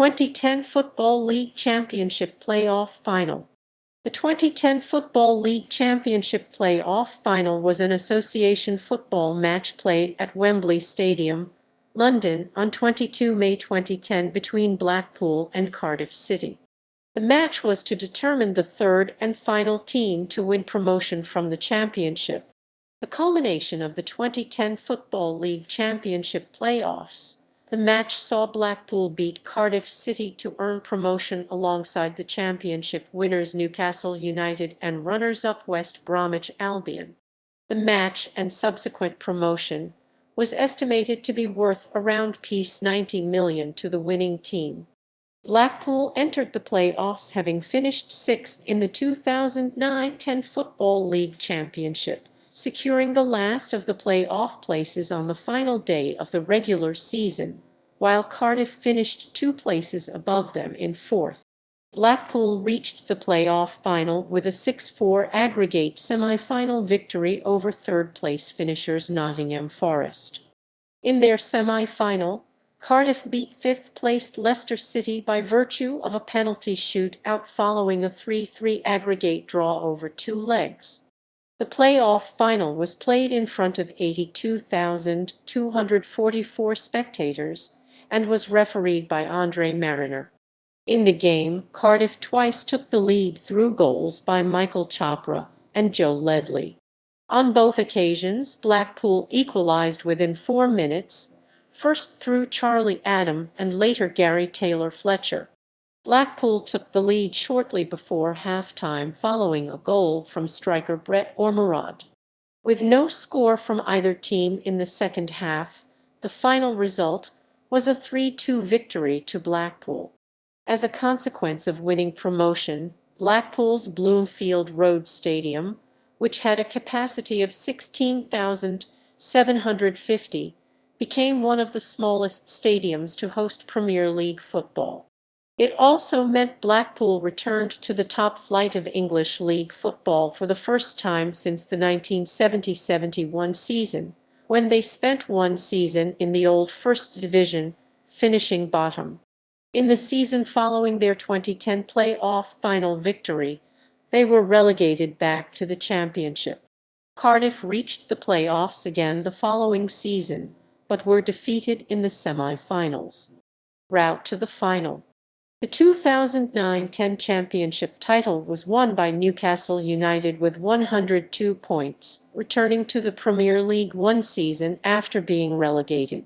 2010 Football League Championship Playoff Final. The 2010 Football League Championship Playoff Final was an association football match played at Wembley Stadium, London, on 22 May 2010 between Blackpool and Cardiff City. The match was to determine the third and final team to win promotion from the championship. The culmination of the 2010 Football League Championship playoffs. The match saw Blackpool beat Cardiff City to earn promotion alongside the championship winners Newcastle United and runners-up West Bromwich Albion. The match and subsequent promotion was estimated to be worth around £90 million to the winning team. Blackpool entered the playoffs having finished sixth in the 2009-10 Football League Championship, securing the last of the play-off places on the final day of the regular season, while Cardiff finished 2 places above them in fourth. Blackpool reached the play-off final with a 6-4 aggregate semi-final victory over third-place finishers Nottingham Forest. In their semi-final, Cardiff beat fifth-placed Leicester City by virtue of a penalty shootout following a 3-3 aggregate draw over 2 legs. The playoff final was played in front of 82,244 spectators and was refereed by Andre Mariner. In the game, Cardiff twice took the lead through goals by Michael Chopra and Joe Ledley. On both occasions, Blackpool equalised within 4 minutes, first through Charlie Adam and later Gary Taylor-Fletcher. Blackpool took the lead shortly before half-time following a goal from striker Brett Ormerod. With no score from either team in the second half, the final result was a 3-2 victory to Blackpool. As a consequence of winning promotion, Blackpool's Bloomfield Road Stadium, which had a capacity of 16,750, became one of the smallest stadiums to host Premier League football. It also meant Blackpool returned to the top flight of English League football for the first time since the 1970-71 season, when they spent 1 season in the old First Division, finishing bottom. In the season following their 2010 playoff final victory, they were relegated back to the Championship. Cardiff reached the playoffs again the following season, but were defeated in the semi-finals. Route to the final. The 2009-10 championship title was won by Newcastle United with 102 points, returning to the Premier League 1 season after being relegated.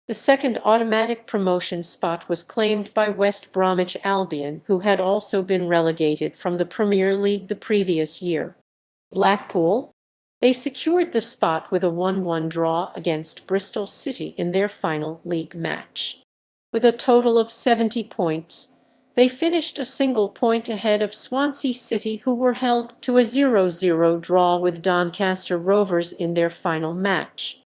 The second automatic promotion spot was claimed by West Bromwich Albion, who had also been relegated from the Premier League the previous year. Blackpool? They secured the spot with a 1-1 draw against Bristol City in their final league match. With a total of 70 points, they finished a single point ahead of Swansea City, who were held to a 0-0 draw with Doncaster Rovers in their final match.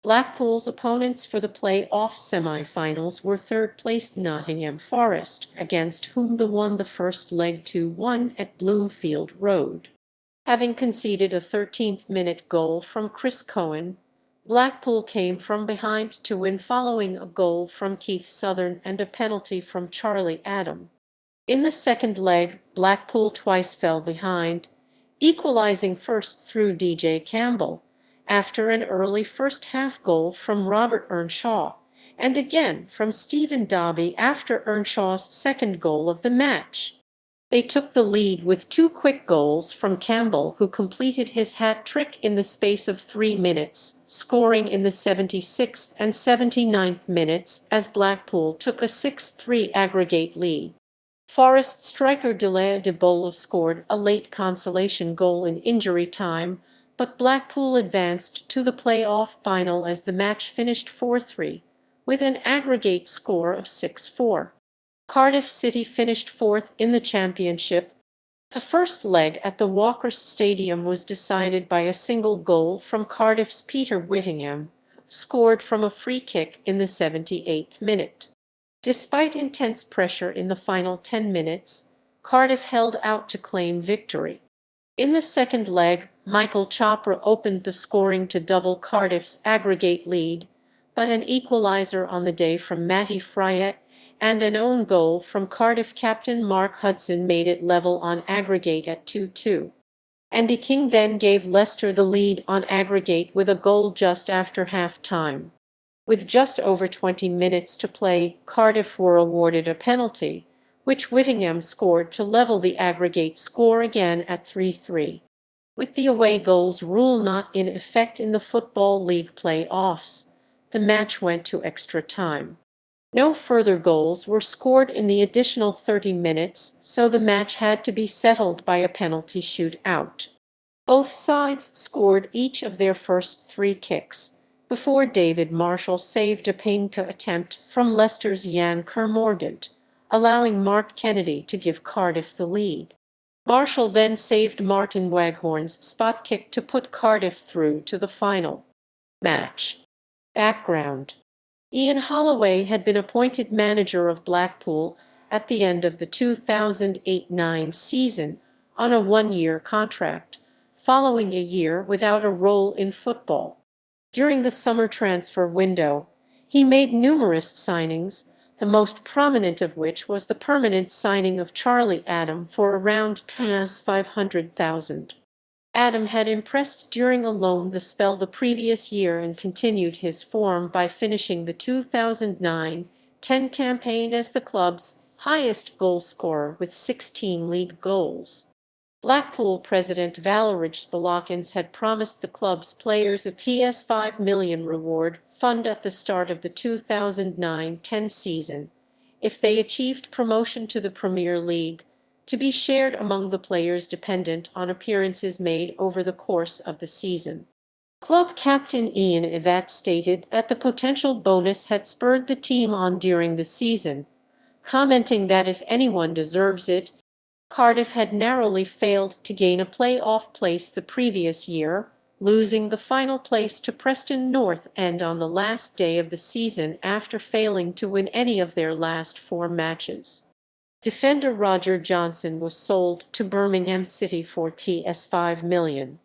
Blackpool's opponents for the play-off semi-finals were third-placed Nottingham Forest, against whom they won the first leg 2-1 at Bloomfield Road. Having conceded a 13th-minute goal from Chris Cohen, Blackpool came from behind to win following a goal from Keith Southern and a penalty from Charlie Adam. In the second leg, Blackpool twice fell behind, equalising first through DJ Campbell, after an early first-half goal from Robert Earnshaw, and again from Stephen Dobby after Earnshaw's second goal of the match. They took the lead with 2 quick goals from Campbell, who completed his hat-trick in the space of 3 minutes, scoring in the 76th and 79th minutes as Blackpool took a 6-3 aggregate lead. Forest striker Dele Debola scored a late consolation goal in injury time, but Blackpool advanced to the play-off final as the match finished 4-3, with an aggregate score of 6-4. Cardiff City finished 4th in the championship. The first leg at the Walkers Stadium was decided by a single goal from Cardiff's Peter Whittingham, scored from a free kick in the 78th minute. Despite intense pressure in the final 10 minutes, Cardiff held out to claim victory. In the second leg, Michael Chopra opened the scoring to double Cardiff's aggregate lead, but an equaliser on the day from Matty Fryatt and an own goal from Cardiff captain Mark Hudson made it level on aggregate at 2-2. Andy King then gave Leicester the lead on aggregate with a goal just after half-time. With just over 20 minutes to play, Cardiff were awarded a penalty, which Whittingham scored to level the aggregate score again at 3-3. With the away goals rule not in effect in the Football League play-offs, the match went to extra time. No further goals were scored in the additional 30 minutes, so the match had to be settled by a penalty shootout. Both sides scored each of their first 3 kicks, before David Marshall saved a Painka attempt from Leicester's Jan Kermorgant, allowing Mark Kennedy to give Cardiff the lead. Marshall then saved Martin Waghorn's spot kick to put Cardiff through to the final. Match. Background. Ian Holloway had been appointed manager of Blackpool at the end of the 2008-09 season on a 1-year contract, following a year without a role in football. During the summer transfer window, he made numerous signings, the most prominent of which was the permanent signing of Charlie Adam for around £500,000. Adam had impressed during a loan the spell the previous year and continued his form by finishing the 2009-10 campaign as the club's highest goal scorer with 16 league goals. Blackpool president Valeridge Spilakins had promised the club's players a £5 million reward fund at the start of the 2009-10 season, if they achieved promotion to the Premier League, to be shared among the players dependent on appearances made over the course of the season. Club captain Ian Evatt stated that the potential bonus had spurred the team on during the season, commenting that if anyone deserves it, Cardiff had narrowly failed to gain a play-off place the previous year, losing the final place to Preston North End on the last day of the season after failing to win any of their last 4 matches. Defender Roger Johnson was sold to Birmingham City for £5 million,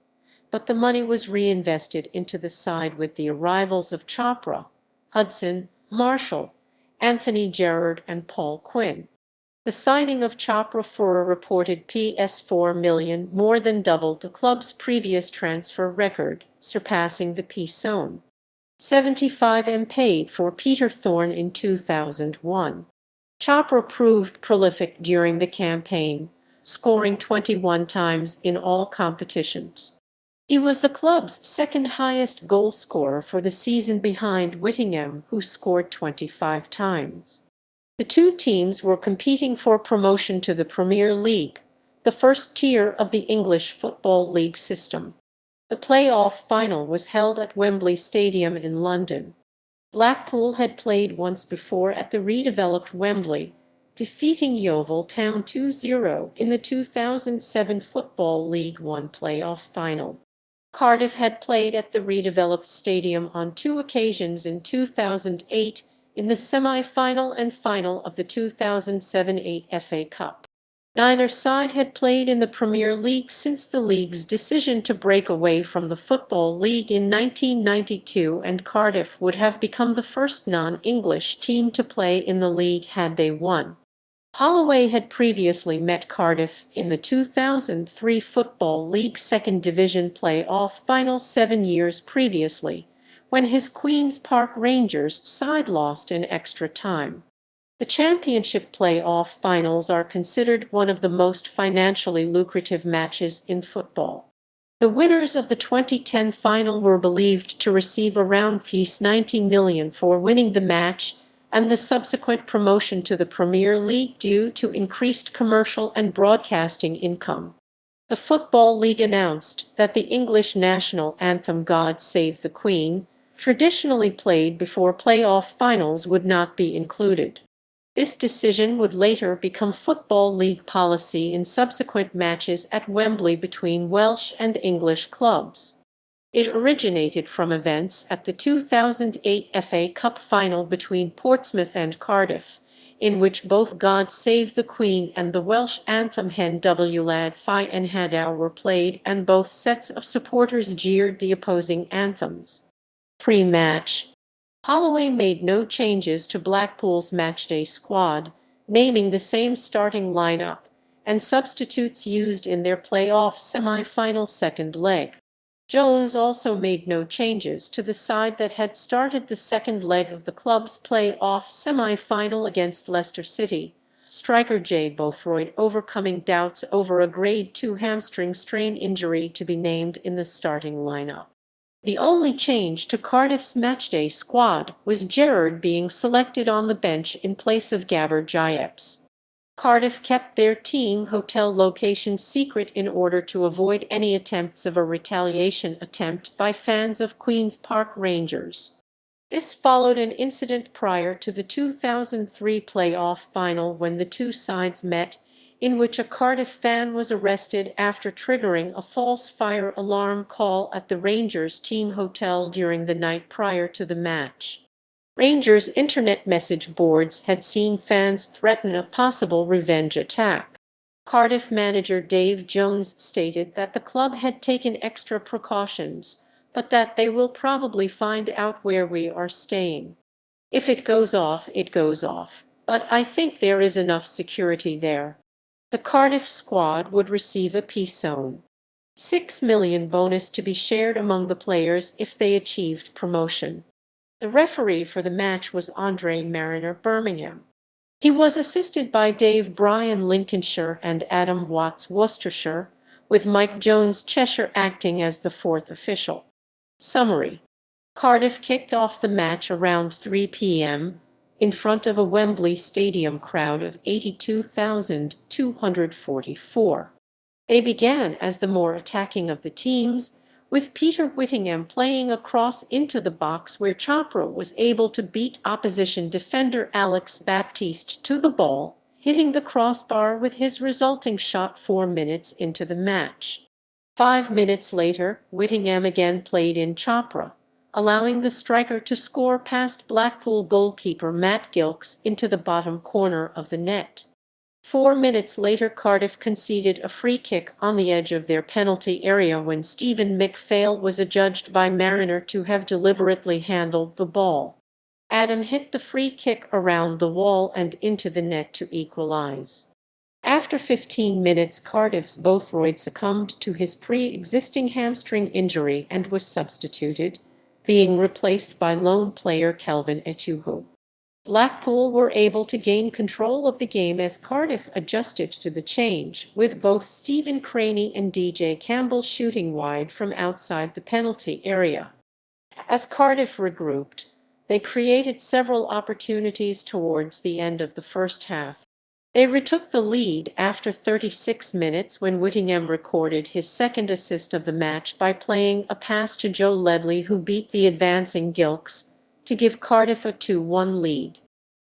but the money was reinvested into the side with the arrivals of Chopra, Hudson, Marshall, Anthony Gerrard and Paul Quinn. The signing of Chopra for a reported £4 million more than doubled the club's previous transfer record, surpassing the £75 paid for Peter Thorne in 2001. Chopra proved prolific during the campaign, scoring 21 times in all competitions. He was the club's second highest goal scorer for the season behind Whittingham, who scored 25 times. The 2 teams were competing for promotion to the Premier League, the first tier of the English Football League system. The play-off final was held at Wembley Stadium in London. Blackpool had played once before at the redeveloped Wembley, defeating Yeovil Town 2-0 in the 2007 Football League One playoff final. Cardiff had played at the redeveloped stadium on 2 occasions in 2008 in the semi-final and final of the 2007-8 FA Cup. Neither side had played in the Premier League since the league's decision to break away from the Football League in 1992, and Cardiff would have become the first non-English team to play in the league had they won. Holloway had previously met Cardiff in the 2003 Football League Second Division play-off final 7 years previously, when his Queen's Park Rangers side lost in extra time. The Championship play-off finals are considered one of the most financially lucrative matches in football. The winners of the 2010 final were believed to receive around £90 million for winning the match and the subsequent promotion to the Premier League due to increased commercial and broadcasting income. The Football League announced that the English national anthem God Save the Queen, traditionally played before play-off finals, would not be included. This decision would later become Football League policy in subsequent matches at Wembley between Welsh and English clubs. It originated from events at the 2008 FA Cup final between Portsmouth and Cardiff, in which both God Save the Queen and the Welsh anthem Hen Wlad Fi and Hadaw were played, and both sets of supporters jeered the opposing anthems. Pre-match. Holloway made no changes to Blackpool's matchday squad, naming the same starting lineup and substitutes used in their playoff semi-final second leg. Jones also made no changes to the side that had started the second leg of the club's play-off semi-final against Leicester City, striker Jay Bothroyd overcoming doubts over a Grade 2 hamstring strain injury to be named in the starting lineup. The only change to Cardiff's matchday squad was Gerrard being selected on the bench in place of Gabor Gyepes. Cardiff kept their team hotel location secret in order to avoid any attempts of a retaliation attempt by fans of Queen's Park Rangers. This followed an incident prior to the 2003 playoff final when the two sides met, in which a Cardiff fan was arrested after triggering a false fire alarm call at the Rangers team hotel during the night prior to the match. Rangers' internet message boards had seen fans threaten a possible revenge attack. Cardiff manager Dave Jones stated that the club had taken extra precautions, but that they will probably find out where we are staying. If it goes off, it goes off, but I think there is enough security there. The Cardiff squad would receive a peace zone. £6 million bonus to be shared among the players if they achieved promotion. The referee for the match was Andre Mariner Birmingham. He was assisted by Dave Bryan Lincolnshire and Adam Watts Worcestershire, with Mike Jones Cheshire acting as the fourth official. Summary: Cardiff kicked off the match around 3 p.m. in front of a Wembley Stadium crowd of 82,244. They began as the more attacking of the teams, with Peter Whittingham playing a cross into the box where Chopra was able to beat opposition defender Alex Baptiste to the ball, hitting the crossbar with his resulting shot 4 minutes into the match. 5 minutes later, Whittingham again played in Chopra, allowing the striker to score past Blackpool goalkeeper Matt Gilks into the bottom corner of the net. 4 minutes later, Cardiff conceded a free kick on the edge of their penalty area when Stephen McPhail was adjudged by Mariner to have deliberately handled the ball. Adam hit the free kick around the wall and into the net to equalise. After 15 minutes, Cardiff's Bothroyd succumbed to his pre-existing hamstring injury and was substituted, being replaced by lone player Kelvin Etuhu. Blackpool were able to gain control of the game as Cardiff adjusted to the change, with both Stephen Craney and DJ Campbell shooting wide from outside the penalty area. As Cardiff regrouped, they created several opportunities towards the end of the first half. They retook the lead after 36 minutes when Whittingham recorded his second assist of the match by playing a pass to Joe Ledley, who beat the advancing Gilks to give Cardiff a 2-1 lead.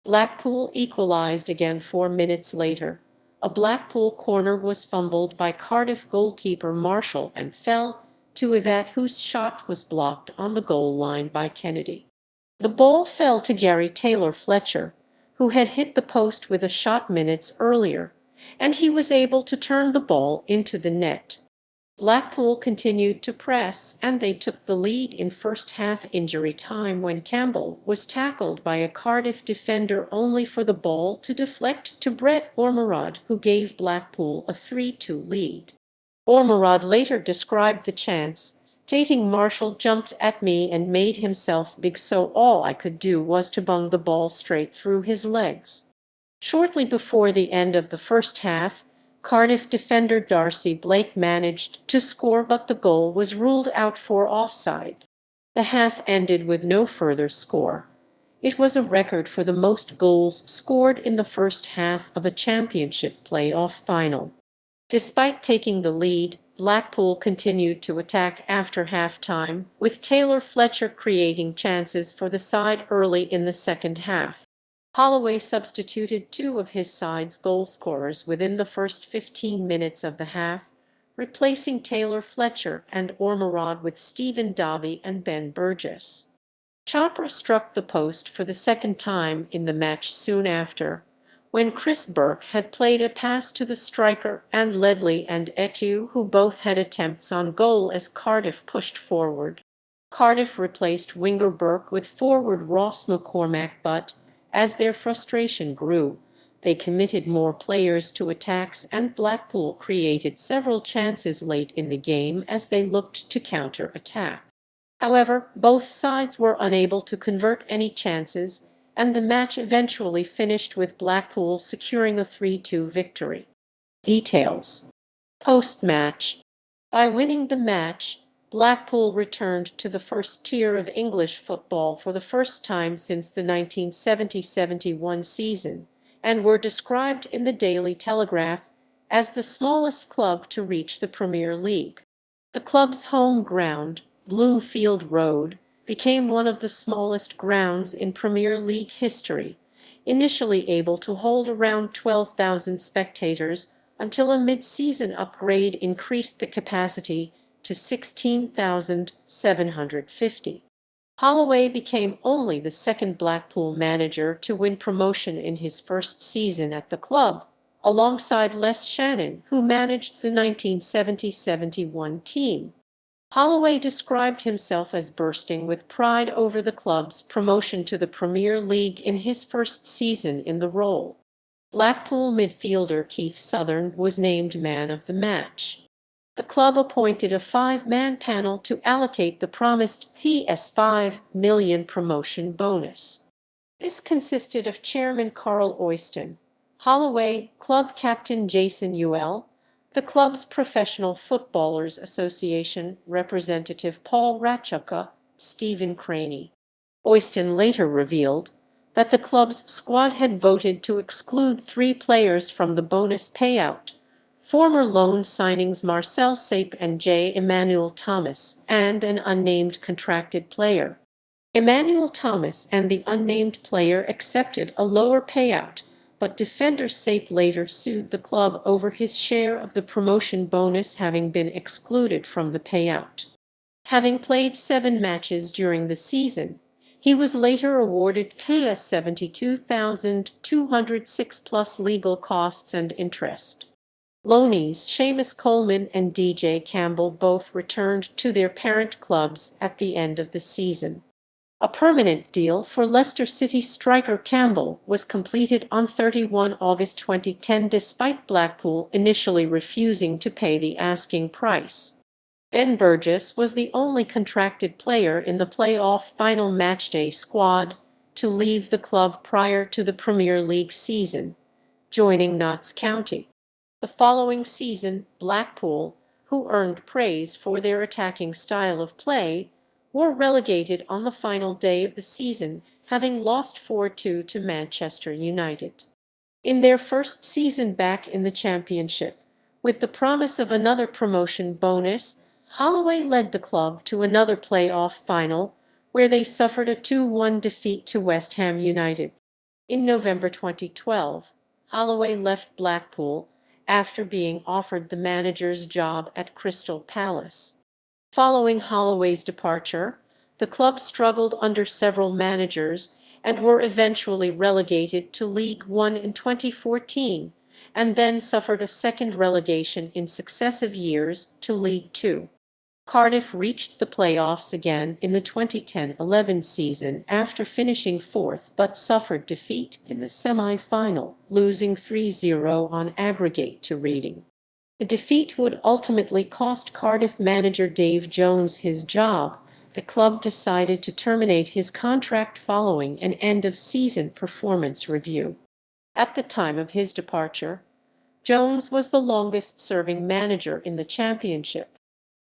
Blackpool equalised again 4 minutes later. A Blackpool corner was fumbled by Cardiff goalkeeper Marshall and fell to Yvette, whose shot was blocked on the goal line by Kennedy. The ball fell to Gary Taylor-Fletcher, who had hit the post with a shot minutes earlier, and he was able to turn the ball into the net. Blackpool continued to press, and they took the lead in first-half injury time when Campbell was tackled by a Cardiff defender only for the ball to deflect to Brett Ormerod, who gave Blackpool a 3-2 lead. Ormerod later described the chance, stating, "Marshall jumped at me and made himself big, so all I could do was to bung the ball straight through his legs." Shortly before the end of the first half, Cardiff defender Darcy Blake managed to score, but the goal was ruled out for offside. The half ended with no further score. It was a record for the most goals scored in the first half of a championship playoff final. Despite taking the lead, Blackpool continued to attack after half-time, with Taylor-Fletcher creating chances for the side early in the second half. Holloway substituted two of his side's goal scorers within the first 15 minutes of the half, replacing Taylor-Fletcher and Ormerod with Stephen Davy and Ben Burgess. Chopra struck the post for the second time in the match soon after, when Chris Burke had played a pass to the striker and Ledley and Etu, who both had attempts on goal as Cardiff pushed forward. Cardiff replaced winger Burke with forward Ross McCormack, but, as their frustration grew, they committed more players to attacks, and Blackpool created several chances late in the game as they looked to counter-attack. However, both sides were unable to convert any chances, and the match eventually finished with Blackpool securing a 3-2 victory. Details. Post-match. By winning the match, Blackpool returned to the first tier of English football for the first time since the 1970-71 season, and were described in the Daily Telegraph as the smallest club to reach the Premier League. The club's home ground, Bloomfield Road, became one of the smallest grounds in Premier League history, initially able to hold around 12,000 spectators until a mid-season upgrade increased the capacity to 16,750. Holloway became only the second Blackpool manager to win promotion in his first season at the club, alongside Les Shannon, who managed the 1970-71 team. Holloway described himself as bursting with pride over the club's promotion to the Premier League in his first season in the role. Blackpool midfielder Keith Southern was named man of the match. The club appointed a 5-man panel to allocate the promised PS5 million promotion bonus. This consisted of Chairman Carl Oyston, Holloway, club captain Jason Ewell, the club's Professional Footballers Association representative Paul Ratchukka, Stephen Craney. Oyston later revealed that the club's squad had voted to exclude 3 players from the bonus payout: former loan signings Marcel Sape and J. Emmanuel Thomas, and an unnamed contracted player. Emmanuel Thomas and the unnamed player accepted a lower payout, but defender Sape later sued the club over his share of the promotion bonus having been excluded from the payout. Having played 7 matches during the season, he was later awarded PS $72,206 plus legal costs and interest. Loanees Seamus Coleman and DJ Campbell both returned to their parent clubs at the end of the season. A permanent deal for Leicester City striker Campbell was completed on 31 August 2010 despite Blackpool initially refusing to pay the asking price. Ben Burgess was the only contracted player in the play-off final matchday squad to leave the club prior to the Premier League season, joining Notts County. The following season, Blackpool, who earned praise for their attacking style of play, were relegated on the final day of the season, having lost 4-2 to Manchester United. In their first season back in the Championship, with the promise of another promotion bonus, Holloway led the club to another play-off final, where they suffered a 2-1 defeat to West Ham United. In November 2012, Holloway left Blackpool after being offered the manager's job at Crystal Palace. Following Holloway's departure, the club struggled under several managers and were eventually relegated to League One in 2014, and then suffered a second relegation in successive years to League Two. Cardiff reached the playoffs again in the 2010-11 season after finishing 4th but suffered defeat in the semi-final, losing 3-0 on aggregate to Reading. The defeat would ultimately cost Cardiff manager Dave Jones his job. The club decided to terminate his contract following an end-of-season performance review. At the time of his departure, Jones was the longest-serving manager in the Championship.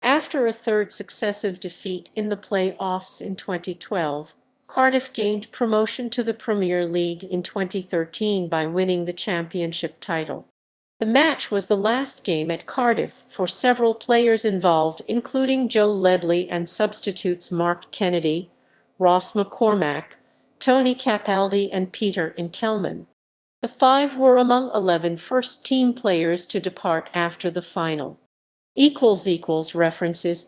After a third successive defeat in the play-offs in 2012, Cardiff gained promotion to the Premier League in 2013 by winning the Championship title. The match was the last game at Cardiff for several players involved, including Joe Ledley and substitutes Mark Kennedy, Ross McCormack, Tony Capaldi and Peter Inkelman. The 5 were among 11 first-team players to depart after the final. References